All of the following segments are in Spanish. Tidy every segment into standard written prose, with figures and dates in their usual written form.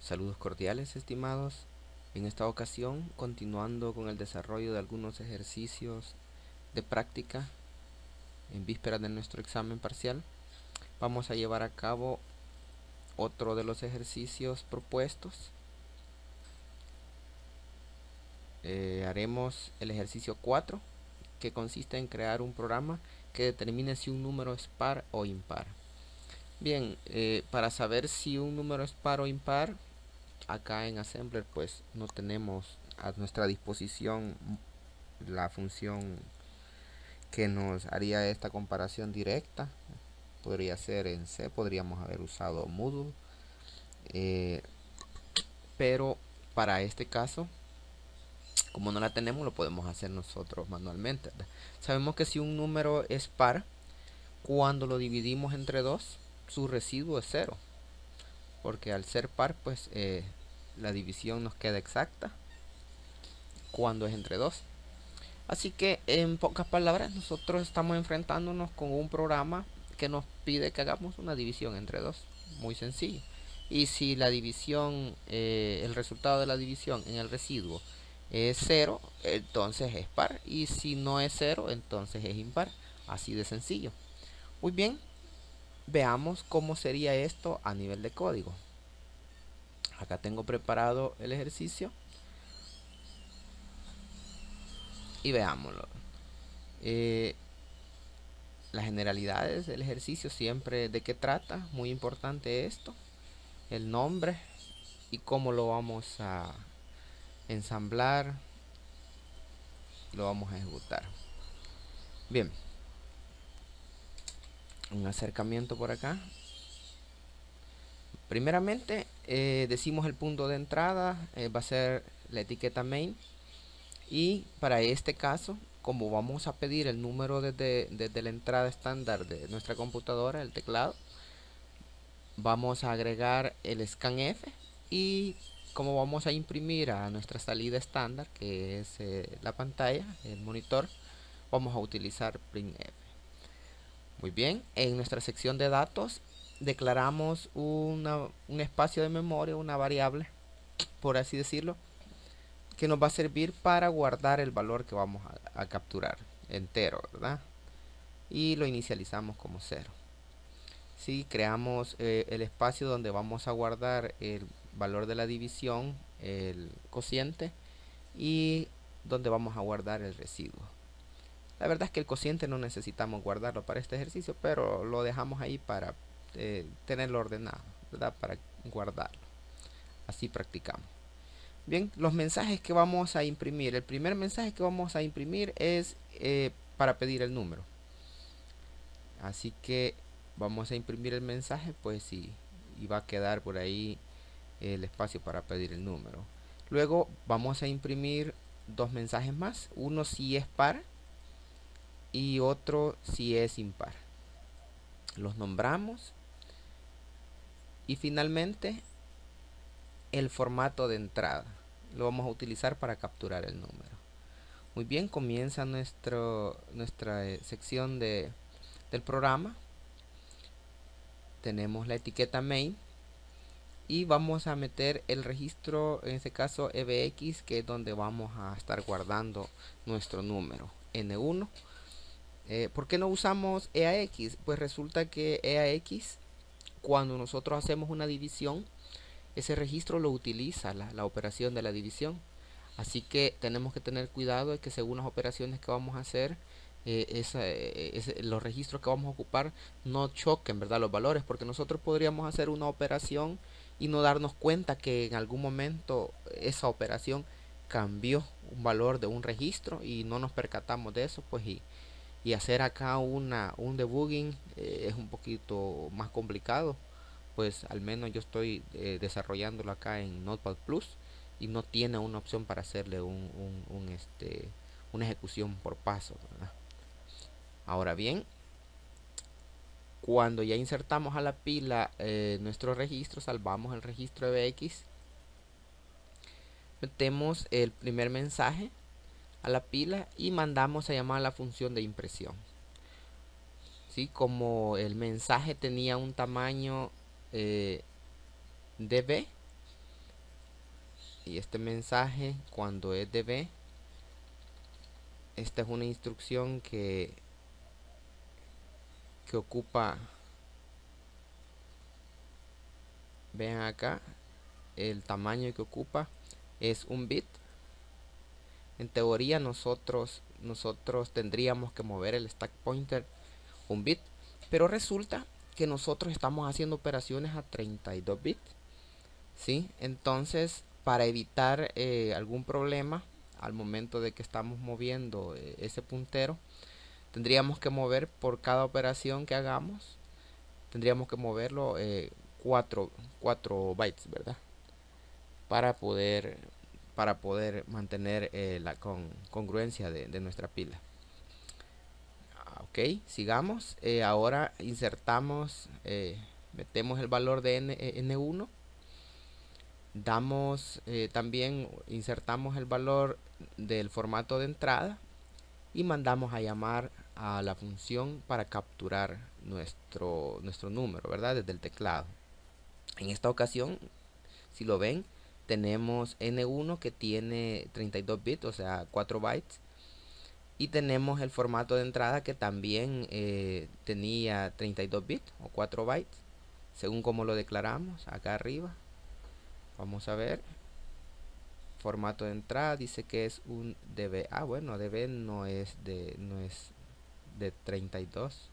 Saludos cordiales, estimados. En esta ocasión, continuando con el desarrollo de algunos ejercicios de práctica en vísperas de nuestro examen parcial, vamos a llevar a cabo otro de los ejercicios propuestos. Haremos el ejercicio 4, que consiste en crear un programa que determine si un número es par o impar. Bien, para saber si un número es par o impar, acá en Assembler pues no tenemos a nuestra disposición la función que nos haría esta comparación directa. Podría ser en C, podríamos haber usado Moodle, pero para este caso, como no la tenemos, lo podemos hacer nosotros manualmente, ¿verdad? Sabemos que si un número es par, cuando lo dividimos entre 2, su residuo es 0, porque al ser par pues la división nos queda exacta cuando es entre 2. Así que en pocas palabras, nosotros estamos enfrentándonos con un programa que nos pide que hagamos una división entre 2. Muy sencillo. Y si la división, el resultado de la división en el residuo es 0, entonces es par. Y si no es 0, entonces es impar. Así de sencillo. Muy bien, veamos cómo sería esto a nivel de código. Acá tengo preparado el ejercicio y veámoslo. Las generalidades del ejercicio siempre, de qué trata, muy importante esto, el nombre y cómo lo vamos a ensamblar, lo vamos a ejecutar. Bien, un acercamiento por acá. Primeramente decimos el punto de entrada, va a ser la etiqueta main, y para este caso, como vamos a pedir el número desde la entrada estándar de nuestra computadora, el teclado, vamos a agregar el scanf, y como vamos a imprimir a nuestra salida estándar, que es la pantalla, el monitor, vamos a utilizar printf. Muy bien, en nuestra sección de datos declaramos un espacio de memoria, una variable, por así decirlo, que nos va a servir para guardar el valor que vamos a capturar, entero, ¿verdad? Y lo inicializamos como 0. Si creamos el espacio donde vamos a guardar el valor de la división, el cociente, y donde vamos a guardar el residuo. La verdad es que el cociente no necesitamos guardarlo para este ejercicio, pero lo dejamos ahí para tenerlo ordenado, ¿verdad? Para guardarlo. Así practicamos. Bien, los mensajes que vamos a imprimir. El primer mensaje que vamos a imprimir es para pedir el número. Así que vamos a imprimir el mensaje, pues y va a quedar por ahí el espacio para pedir el número. Luego vamos a imprimir dos mensajes más, uno si es par y otro si es impar. Los nombramos y finalmente el formato de entrada lo vamos a utilizar para capturar el número. Muy bien, comienza nuestra sección del programa. Tenemos la etiqueta main y vamos a meter el registro, en este caso EBX, que es donde vamos a estar guardando nuestro número N1. ¿Por qué no usamos EAX? Pues resulta que EAX, cuando nosotros hacemos una división, ese registro lo utiliza la operación de la división. Así que tenemos que tener cuidado de que según las operaciones que vamos a hacer, los registros que vamos a ocupar no choquen, ¿verdad? Los valores, porque nosotros podríamos hacer una operación y no darnos cuenta que en algún momento esa operación cambió un valor de un registro y no nos percatamos de eso, pues y hacer acá un debugging es un poquito más complicado. Pues al menos yo estoy desarrollándolo acá en Notepad Plus y no tiene una opción para hacerle una ejecución por paso, ¿verdad? Ahora bien, cuando ya insertamos a la pila nuestro registro, salvamos el registro EBX, metemos el primer mensaje a la pila y mandamos a llamar a la función de impresión. ¿Sí? Como el mensaje tenía un tamaño db, y este mensaje cuando es db, esta es una instrucción que ocupa, vean acá, el tamaño que ocupa es un bit. En teoría nosotros tendríamos que mover el stack pointer un bit, pero resulta que nosotros estamos haciendo operaciones a 32 bits, ¿sí? Entonces, para evitar algún problema al momento de que estamos moviendo ese puntero, tendríamos que mover por cada operación que hagamos, tendríamos que moverlo 4 bytes, ¿verdad? Para poder, mantener la congruencia de nuestra pila. Ok, sigamos. Ahora insertamos, metemos el valor de N1. También insertamos el valor del formato de entrada y mandamos a llamar a la función para capturar nuestro número, ¿verdad? Desde el teclado. En esta ocasión, si lo ven, tenemos N1 que tiene 32 bits, o sea 4 bytes. Y tenemos el formato de entrada que también tenía 32 bits o 4 bytes, según como lo declaramos acá arriba. Vamos a ver. Formato de entrada dice que es un db. Bueno, db no es de 32,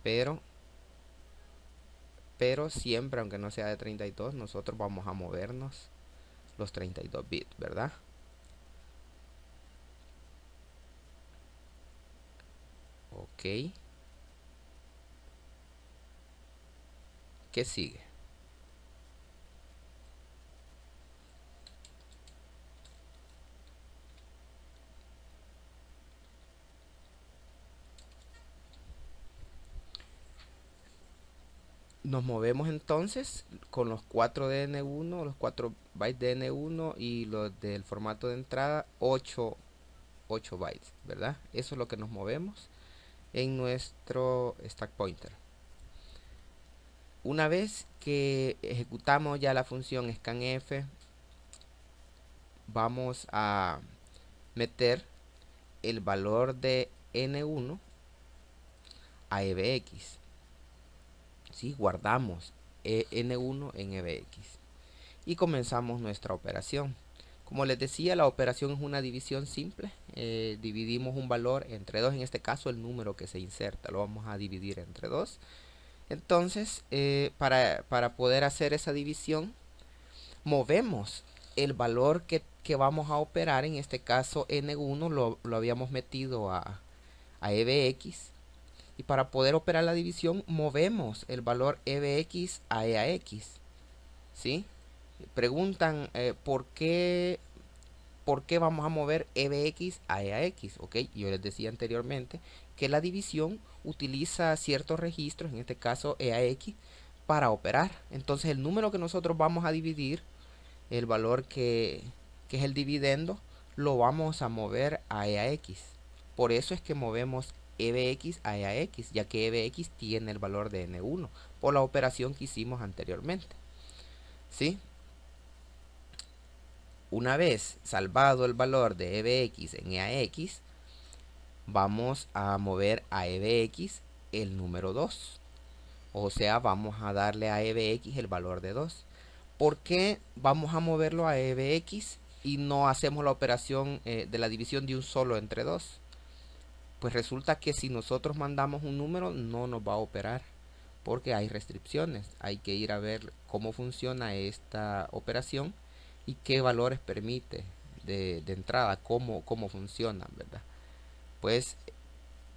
pero siempre, aunque no sea de 32, nosotros vamos a movernos los 32 bits, ¿verdad? Ok. ¿Qué sigue? Nos movemos entonces con los 4 de N1, los 4 bytes de N1 y los del formato de entrada 8 bytes, ¿verdad? Eso es lo que nos movemos en nuestro stack pointer. Una vez que ejecutamos ya la función scanf, vamos a meter el valor de N1 a EBX. ¿Sí? Guardamos N1 en EBX y comenzamos nuestra operación. Como les decía, la operación es una división simple. Dividimos un valor entre 2, en este caso el número que se inserta lo vamos a dividir entre 2. Entonces, para poder hacer esa división, movemos el valor que vamos a operar. En este caso N1 lo habíamos metido a EBX, y para poder operar la división movemos el valor EBX a EAX, ¿sí? Preguntan ¿por qué vamos a mover EBX a EAX? Ok, yo les decía anteriormente que la división utiliza ciertos registros, en este caso EAX, para operar. Entonces el número que nosotros vamos a dividir, el valor que es el dividendo, lo vamos a mover a EAX. Por eso es que movemos EBX a EAX, ya que EBX tiene el valor de N1 por la operación que hicimos anteriormente, ¿sí? Una vez salvado el valor de EBX en EAX, vamos a mover a EBX el número 2. O sea, vamos a darle a EBX el valor de 2. ¿Por qué vamos a moverlo a EBX y no hacemos la operación de la división de un solo entre 2? Pues resulta que si nosotros mandamos un número no nos va a operar, porque hay restricciones. Hay que ir a ver cómo funciona esta operación y qué valores permite de entrada, cómo funcionan, ¿verdad? Pues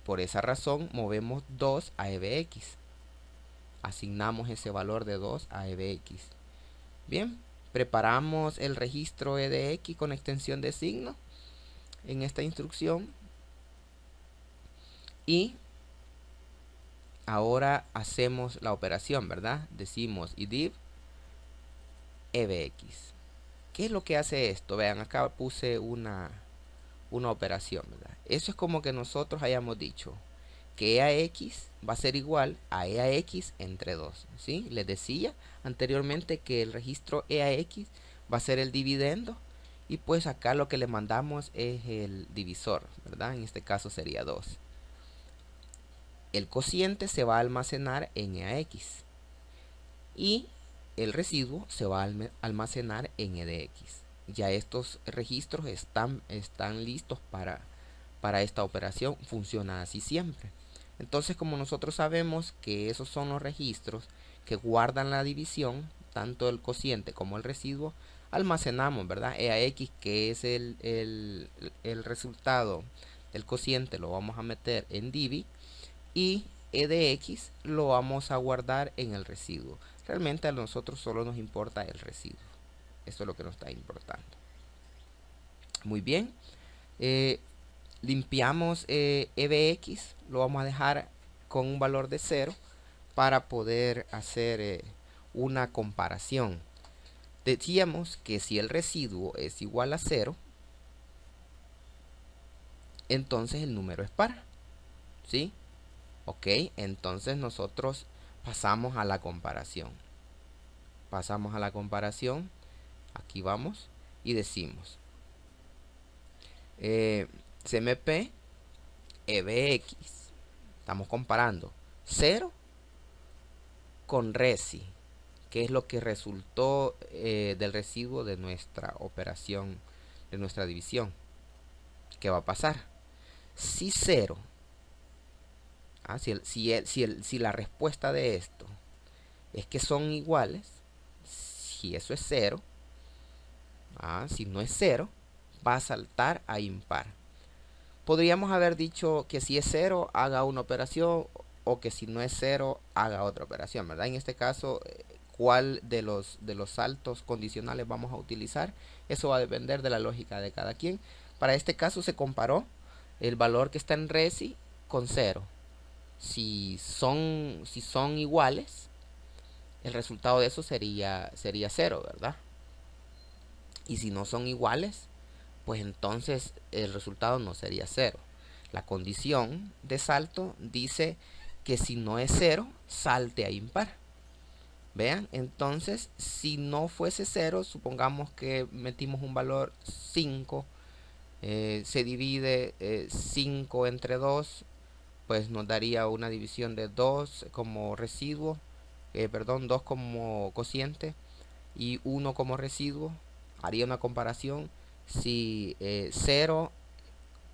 por esa razón movemos 2 a EBX. Asignamos ese valor de 2 a EBX. Bien, preparamos el registro EDX con extensión de signo en esta instrucción. Y ahora hacemos la operación, ¿verdad? Decimos idiv EBX. ¿Qué es lo que hace esto? Vean, acá puse una operación, ¿verdad? Eso es como que nosotros hayamos dicho que EAX va a ser igual a EAX entre 2, ¿sí? Les decía anteriormente que el registro EAX va a ser el dividendo y pues acá lo que le mandamos es el divisor, ¿verdad? En este caso sería 2. El cociente se va a almacenar en EAX y el residuo se va a almacenar en EDX. Ya estos registros están listos para esta operación. Funciona así siempre. Entonces, como nosotros sabemos que esos son los registros que guardan la división, tanto el cociente como el residuo, almacenamos, ¿verdad? EAX, que es el resultado del cociente, lo vamos a meter en divi, y EDX lo vamos a guardar en el residuo. Realmente a nosotros solo nos importa el residuo. Eso es lo que nos está importando. Muy bien. Limpiamos EBX, lo vamos a dejar con un valor de 0 para poder hacer una comparación. Decíamos que si el residuo es igual a 0, entonces el número es par, ¿sí? Ok, entonces nosotros pasamos a la comparación. Pasamos a la comparación. Aquí vamos y decimos CMP EBX. Estamos comparando 0 con resi, que es lo que resultó del residuo de nuestra operación, de nuestra división. ¿Qué va a pasar? Si 0, si la respuesta de esto es que son iguales, si eso es 0, si no es 0, va a saltar a impar. Podríamos haber dicho que si es 0 haga una operación, o que si no es 0 haga otra operación, ¿verdad? En este caso, ¿cuál de los saltos condicionales vamos a utilizar? Eso va a depender de la lógica de cada quien. Para este caso se comparó el valor que está en resi con 0. Si son iguales, el resultado de eso sería 0, ¿verdad? Y si no son iguales, pues entonces el resultado no sería 0. La condición de salto dice que si no es 0, salte a impar. Vean, entonces si no fuese 0, supongamos que metimos un valor 5, se divide 5 entre 2, pues nos daría una división de 2 como residuo, 2 como cociente y 1 como residuo. Haría una comparación. Si 0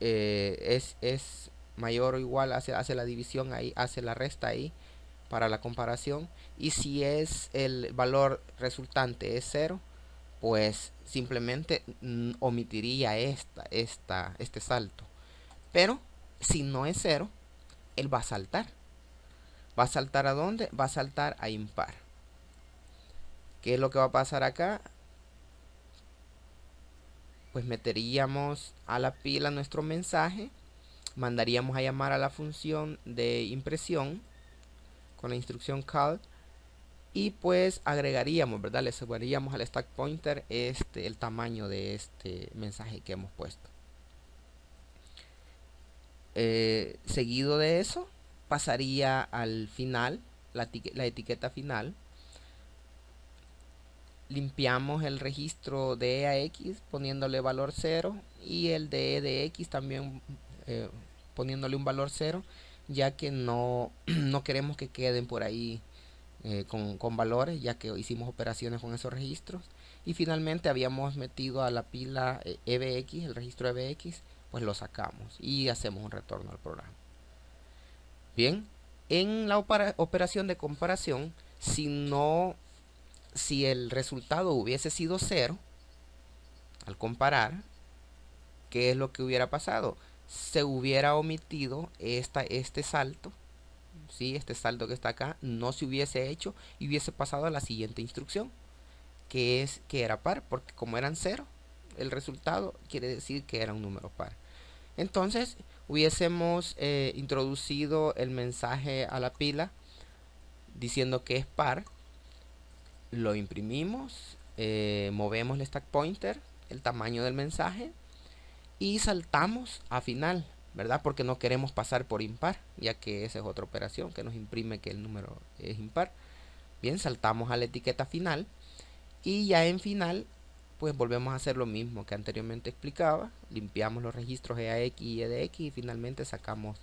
es mayor o igual, hace la división ahí, hace la resta ahí para la comparación. Y si es el valor resultante es 0, pues simplemente omitiría este salto. Pero si no es 0, él va a saltar. ¿Va a saltar a dónde? Va a saltar a impar. ¿Qué es lo que va a pasar acá? Pues meteríamos a la pila nuestro mensaje, mandaríamos a llamar a la función de impresión con la instrucción call y pues agregaríamos, ¿verdad? Le subiríamos al stack pointer el tamaño de este mensaje que hemos puesto. Seguido de eso pasaría al final, la etiqueta final. Limpiamos el registro de EAX poniéndole valor 0 y el de EDX también poniéndole un valor 0, ya que no queremos que queden por ahí con valores, ya que hicimos operaciones con esos registros. Y finalmente habíamos metido a la pila EBX, el registro EBX, pues lo sacamos y hacemos un retorno al programa. Bien, en la operación de comparación, si el resultado hubiese sido 0, al comparar, ¿qué es lo que hubiera pasado? Se hubiera omitido este salto, ¿sí? Este salto que está acá no se hubiese hecho y hubiese pasado a la siguiente instrucción, que era par, porque como eran 0, el resultado quiere decir que era un número par. Entonces hubiésemos introducido el mensaje a la pila diciendo que es par. Lo imprimimos, movemos el stack pointer, el tamaño del mensaje y saltamos a final, ¿verdad? Porque no queremos pasar por impar, ya que esa es otra operación que nos imprime que el número es impar. Bien, saltamos a la etiqueta final y ya en final pues volvemos a hacer lo mismo que anteriormente explicaba. Limpiamos los registros EAX y EDX y finalmente sacamos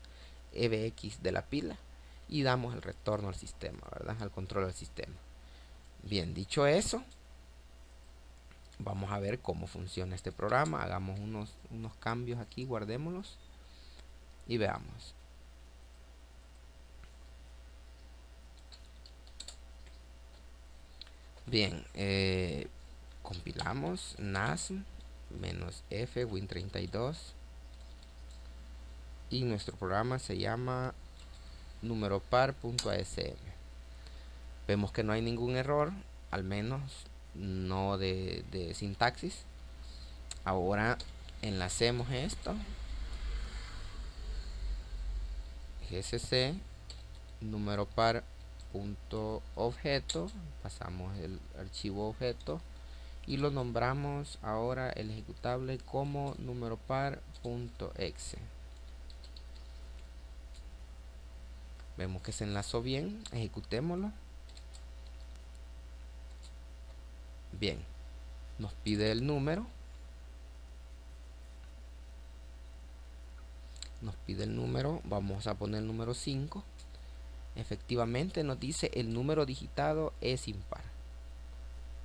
EBX de la pila y damos el retorno al sistema, ¿verdad? Al control del sistema. Bien, dicho eso, vamos a ver cómo funciona este programa. Hagamos unos cambios aquí, guardémoslos y veamos. Bien, compilamos NASM -F Win32 y nuestro programa se llama numeropar.asm. Vemos que no hay ningún error, al menos no de sintaxis. Ahora enlacemos esto, gsc numeropar.objeto, pasamos el archivo objeto y lo nombramos ahora el ejecutable como numeropar.exe. Vemos que se enlazó bien, ejecutémoslo. Bien, nos pide el número. Vamos a poner el número 5. Efectivamente nos dice el número digitado es impar.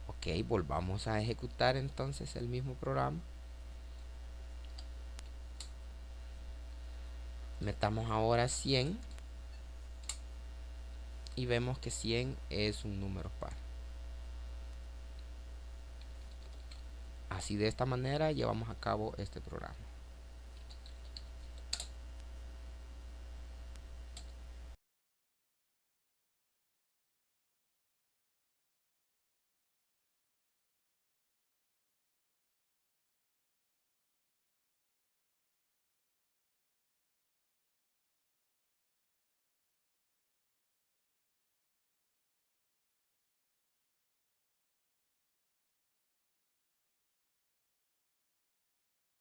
Ok, volvamos a ejecutar entonces el mismo programa. Metamos ahora 100 y vemos que 100 es un número par. Así, de esta manera llevamos a cabo este programa.